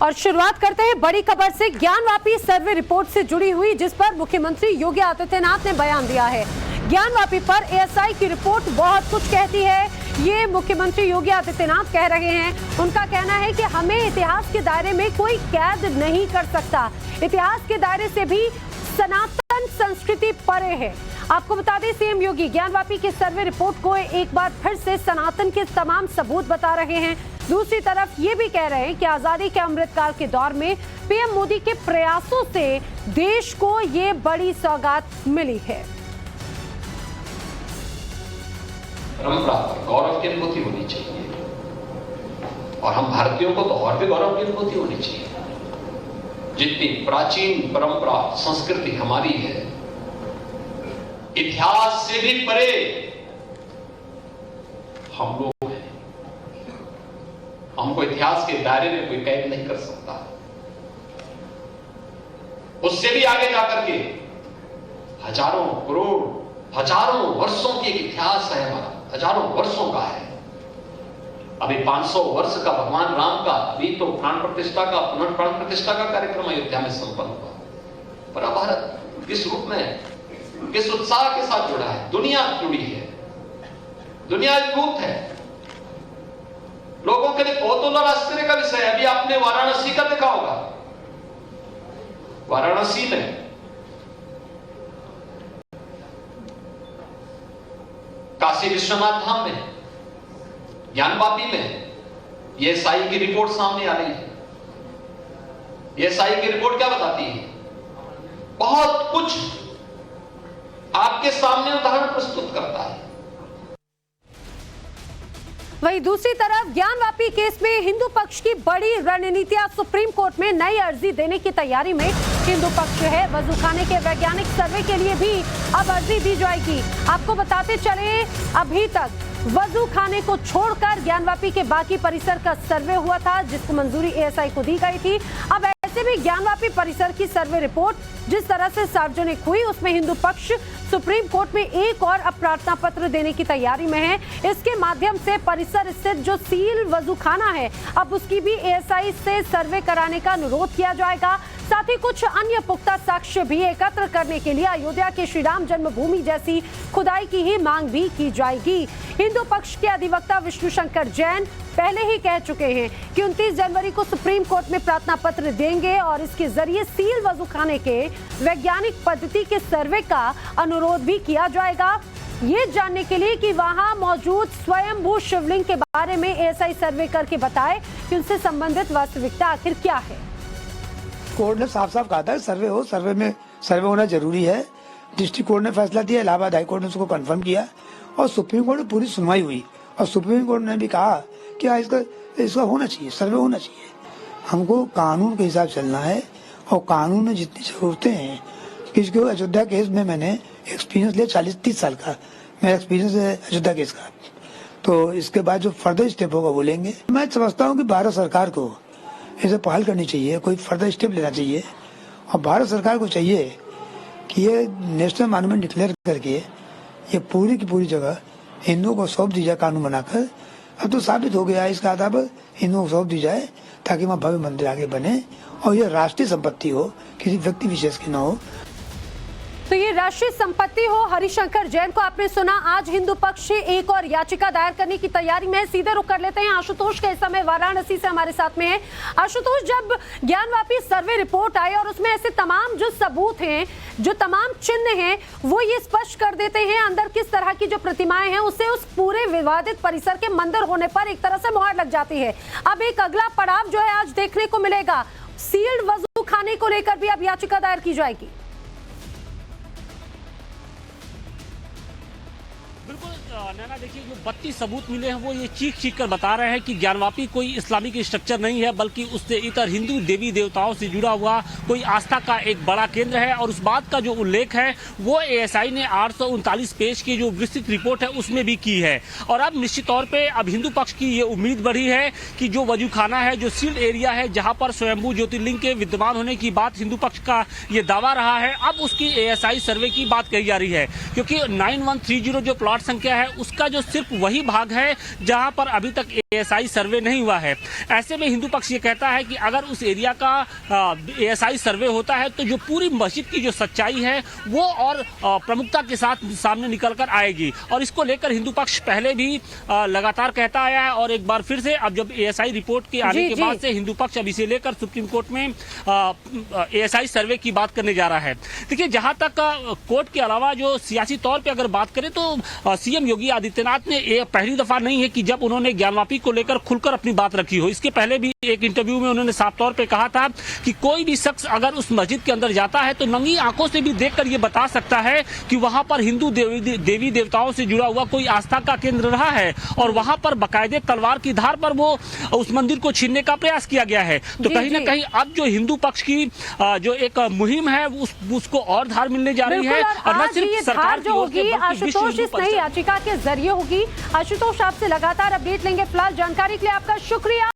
और शुरुआत करते हैं बड़ी खबर से। ज्ञानवापी सर्वे रिपोर्ट से जुड़ी हुई, जिस पर मुख्यमंत्री योगी आदित्यनाथ ने बयान दिया है। ज्ञानवापी पर एएसआई की रिपोर्ट बहुत कुछ कहती है, ये मुख्यमंत्री योगी आदित्यनाथ कह रहे हैं। उनका कहना है कि हमें इतिहास के दायरे में कोई कैद नहीं कर सकता, इतिहास के दायरे से भी सनातन संस्कृति परे है। आपको बता दें, सीएम योगी ज्ञानवापी की सर्वे रिपोर्ट को एक बार फिर से सनातन के तमाम सबूत बता रहे हैं। दूसरी तरफ ये भी कह रहे हैं कि आजादी के अमृतकाल के दौर में पीएम मोदी के प्रयासों से देश को ये बड़ी सौगात मिली है। परंपरा पर गौरव की अनुभूति होनी चाहिए और हम भारतीयों को तो और भी गौरव की अनुभूति होनी चाहिए। जितनी प्राचीन परंपरा संस्कृति हमारी है, इतिहास से भी परे हम लोग हैं। हमको इतिहास के दायरे में कोई कैद नहीं कर सकता। उससे भी आगे जाकर के हजारों करोड़ हजारों वर्षों की एक इतिहास है हमारा, हजारों वर्षों का है। अभी 500 वर्ष का भगवान राम का अभी तो प्राण प्रतिष्ठा का पुनर्प्राण प्रतिष्ठा का कार्यक्रम अयोध्या में संपन्न हुआ। पर अब भारत किस रूप में, किस उत्साह के साथ जुड़ा है, दुनिया जुड़ी है, दुनिया एकजुट है। लोगों के लिए कौतूहल और आश्चर्य का विषय है। अभी आपने वाराणसी का देखा होगा। वाराणसी में काशी विश्वनाथ धाम में, ज्ञानवापी में एएसआई की रिपोर्ट सामने आ रही है। एएसआई की रिपोर्ट क्या बताती है? बहुत कुछ आपके सामने उदाहरण प्रस्तुत करता है। वहीं दूसरी तरफ ज्ञानवापी केस में हिंदू पक्ष की बड़ी रणनीतियां। सुप्रीम कोर्ट में नई अर्जी देने की तैयारी में हिंदू पक्ष है। वजूखाने के वैज्ञानिक सर्वे के लिए भी अब अर्जी दी जाएगी। आपको बताते चले, अभी तक वजूखाने को छोड़कर ज्ञानवापी के बाकी परिसर का सर्वे हुआ था, जिसको मंजूरी एएसआई को दी गई थी। अब ऐसे भी ज्ञानवापी परिसर की सर्वे रिपोर्ट जिस तरह से सार्वजनिक हुई, उसमें हिंदू पक्ष सुप्रीम कोर्ट में एक और अब प्रार्थना पत्र देने की तैयारी में है। इसके माध्यम से परिसर स्थित जो सील वजूखाना है, अब उसकी भी एएसआई से सर्वे कराने का अनुरोध किया जाएगा। साथ ही कुछ अन्य पुख्ता साक्ष्य भी एकत्र करने के लिए अयोध्या के श्री राम जन्मभूमि जैसी खुदाई की ही मांग भी की जाएगी। हिंदू पक्ष के अधिवक्ता विष्णु शंकर जैन पहले ही कह चुके हैं कि 29 जनवरी को सुप्रीम कोर्ट में प्रार्थना पत्र देंगे और इसके जरिए सील वजूखाने के वैज्ञानिक पद्धति के सर्वे का अनुरोध भी किया जाएगा, ये जानने के लिए कि वहां मौजूद स्वयंभू शिवलिंग के बारे में एएसआई सर्वे करके बताए कि उनसे संबंधित वास्तविकता आखिर क्या है। कोर्ट ने साफ साफ कहा था सर्वे हो, सर्वे में सर्वे होना जरूरी है। डिस्ट्रिक्ट कोर्ट ने फैसला दिया, इलाहाबाद हाई कोर्ट ने उसको कंफर्म किया और सुप्रीम कोर्ट में पूरी सुनवाई हुई और सुप्रीम कोर्ट ने भी कहा कि इसका होना चाहिए, सर्वे होना चाहिए। हमको कानून के हिसाब चलना है और कानून में जितनी जरूरतें हैं, किसके अयोध्या केस में मैंने एक्सपीरियंस लिया 40-30 साल का मेरा एक्सपीरियंस है अयोध्या केस का। तो इसके बाद जो फर्दर स्टेप होगा वो लेंगे। मैं समझता हूँ कि भारत सरकार को इसे पहल करनी चाहिए, कोई फर्दर स्टेप लेना चाहिए और भारत सरकार को चाहिए कि ये नेशनल मॉन्यूमेंट डिक्लेयर करके ये पूरी की पूरी जगह हिंदुओं को सौंप दी जाए कानून बनाकर। अब तो साबित हो गया, इसका आधार पर हिंदुओं को सौंप दी जाए ताकि वहाँ भव्य मंदिर आगे बने और ये राष्ट्रीय संपत्ति हो, किसी व्यक्ति विशेष की न हो। तो ये राष्ट्रीय संपत्ति हो। हरिशंकर जैन को आपने सुना। आज हिंदू पक्ष एक और याचिका दायर करने की तैयारी में। सीधे रुक कर लेते हैं आशुतोष के, इस समय वाराणसी से हमारे साथ में है। आशुतोष, जब ज्ञानवापी सर्वे रिपोर्ट आई और उसमें ऐसे तमाम जो सबूत हैं, जो तमाम चिन्ह हैं, वो ये स्पष्ट कर देते हैं अंदर किस तरह की जो प्रतिमाएं हैं, उससे उस पूरे विवादित परिसर के मंदिर होने पर एक तरह से मुहर लग जाती है। अब एक अगला पड़ाव जो है आज देखने को मिलेगा, सील्ड वजूखाने को लेकर भी अब याचिका दायर की जाएगी। नैना, देखिए जो 32 सबूत मिले हैं वो ये चीख कर बता रहे हैं कि ज्ञानवापी कोई इस्लामिक स्ट्रक्चर नहीं है, बल्कि उससे इतर हिंदू देवी देवताओं से जुड़ा हुआ कोई आस्था का एक बड़ा केंद्र है। और उस बात का जो उल्लेख है वो एएसआई ने 839 पेज की जो विस्तृत रिपोर्ट है उसमें भी की है। और अब निश्चित तौर पर अब हिंदू पक्ष की ये उम्मीद बढ़ी है कि जो वजूखाना है, जो सील्ड एरिया है, जहाँ पर स्वयंभू ज्योतिर्लिंग के विद्यमान होने की बात हिंदू पक्ष का ये दावा रहा है, अब उसकी एएसआई सर्वे की बात कही जा रही है। क्योंकि 9130 जो प्लॉट संख्या है उसका जो सिर्फ वही भाग है जहां पर अभी तक एएसआई सर्वे नहीं हुआ है। ऐसे में हिंदू पक्ष ये कहता है कि अगर उस एरिया का एएसआई सर्वे होता है तो जो पूरी मस्जिद की जो सच्चाई है वो और प्रमुखता के साथ सामने निकल कर आएगी। और इसको लेकर हिंदू पक्ष पहले भी लगातार कहता आया है और एक बार फिर से अब जब एएसआई रिपोर्ट के आने के बाद से हिंदू पक्ष अब इसे लेकर सुप्रीम कोर्ट में एएसआई सर्वे की बात करने जा रहा है। देखिए, जहां तक कोर्ट के अलावा जो सियासी तौर पे अगर बात करें तो सीएम योगी आदित्यनाथ ने ये पहली दफा नहीं है कि जब उन्होंने ज्ञानवापी को लेकर खुलकर अपनी बात रखी हो। इसके पहले भी एक इंटरव्यू में उन्होंने साफ तौर पे कहा था कि कोई भी शख्स अगर उस मस्जिद के अंदर जाता है तो नंगी आंखों से भी देखकर ये बता सकता है कि वहां पर हिंदू देवी देवताओं से जुड़ा हुआ कोई आस्था का केंद्र रहा है और वहां पर बाकायदे तलवार की धार पर वो उस मंदिर को छीनने का प्रयास किया गया है। तो कहीं ना कहीं अब जो हिंदू पक्ष की जो एक मुहिम है उसको और धार मिलने जा रही है। और न सिर्फ सरकार जो होगी आशुतोष इस नई याचिका के जरिए होगी। आशुतोष, आपसे लगातार अपडेट लेंगे। फिलहाल जानकारी के लिए आपका शुक्रिया।